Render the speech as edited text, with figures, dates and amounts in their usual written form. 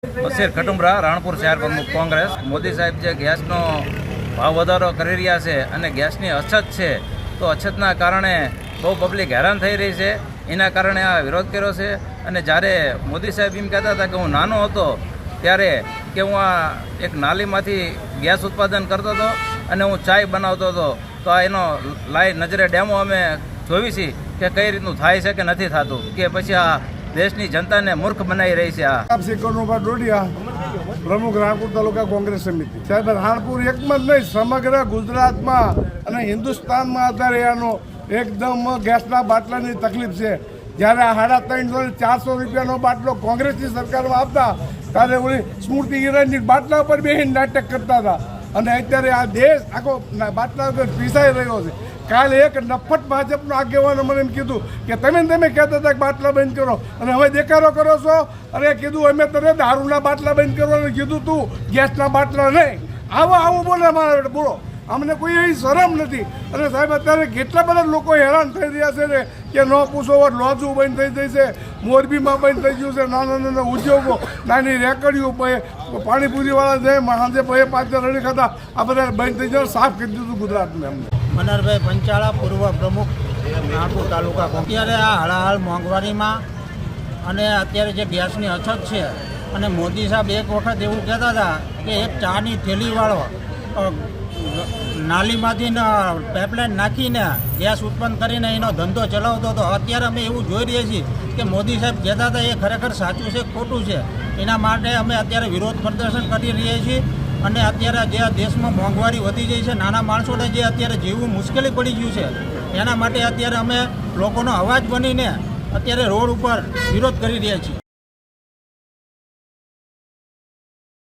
બશીર ખટુમરા, રાણપુર શહેર પ્રમુખ કોંગ્રેસ. મોદી સાહેબ જે ગેસનો ભાવ વધારો કરી રહ્યા છે અને ગેસની અછત છે, તો અછતના કારણે બહુ પબ્લિક હેરાન થઈ રહી છે. એના કારણે આ વિરોધ કર્યો છે. અને જ્યારે મોદી સાહેબ એમ કહેતા હતા કે હું નાનો હતો ત્યારે કે હું આ એક નાલીમાંથી ગેસ ઉત્પાદન કરતો હતો અને હું ચાય બનાવતો હતો, તો આ એનો લાઈવ નજરે ડેમો અમે જોઈ છીએ કે કઈ રીતનું થાય છે કે નથી થતું, કે પછી આ દેશની જનતાને મૂર્ખ બનાવી રહી છે. પ્રમુખ રાણપુર તાલુકા કોંગ્રેસ સમિતિ. સાહેબ, રાણપુર એકમાં જ નહીં, સમગ્ર ગુજરાતમાં અને હિન્દુસ્તાનમાં અત્યારે આનો એકદમ ગેસના બાટલાની તકલીફ છે. જ્યારે આ 350-400 રૂપિયાનો બાટલો કોંગ્રેસની સરકારમાં આપતા ત્યારે ઓલી સ્મૃતિ ઈરાની બાટલા ઉપર બેસીને નાટક કરતા હતા, અને અત્યારે આ દેશ આખો બાટલા ઉપર પીસાઈ રહ્યો છે. કાલે એક નફટ ભાજપનો આગેવાનો મને એમ કીધું કે તમે કહેતા હતા કે બાટલા બંધ કરો, અને હવે દેખાડો કરો છો. અરે કીધું અમે તને દારૂના બાટલા બંધ કરવાનું કીધું, તું ગેસના બાટલા નહીં. આવું બોલે મારા બોલો, અમને કોઈ એવી શરમ નથી. અને સાહેબ, અત્યારે કેટલા બધા લોકો હેરાન થઈ રહ્યા છે ને કે ન પૂછો, લોજું બંધ થઈ જાય છે, મોરબીમાં બંધ થઈ ગયું છે, નાના ઉદ્યોગો, નાની રેકડીઓ, પાણીપુરીવાળા છે, સાંજે 5 રડી ખાતા, આ બધા બંધ થઈ જાય. સાફ કરી દીધું ગુજરાતને. અમને મનહરભાઈ પંચાળા, પૂર્વ પ્રમુખ રાણપુર તાલુકા. અત્યારે આ હળાહળ મોંઘવારીમાં અને અત્યારે જે ગેસની અછત છે, અને મોદી સાહેબ એક વખત એવું કહેતા હતા કે એક ચાની થેલીવાળો નાલીમાંથી પાઇપલાઇન નાખીને ગેસ ઉત્પન્ન કરીને એનો ધંધો ચલાવતો હતો. અત્યારે અમે એવું જોઈ રહ્યા છીએ કે મોદી સાહેબ કહેતા હતા એ ખરેખર સાચું છે ખોટું છે. એના માટે અમે અત્યારે વિરોધ પ્રદર્શન કરી રહ્યા છીએ. અને અત્યારે જે દેશમાં મોંઘવારી વધી જાય છે, નાના માણસોને જે અત્યારે જીવવું મુશ્કેલી પડી ગયું છે, એના માટે અત્યારે અમે લોકોનો અવાજ બનીને અત્યારે રોડ ઉપર વિરોધ કરી રહ્યા છીએ.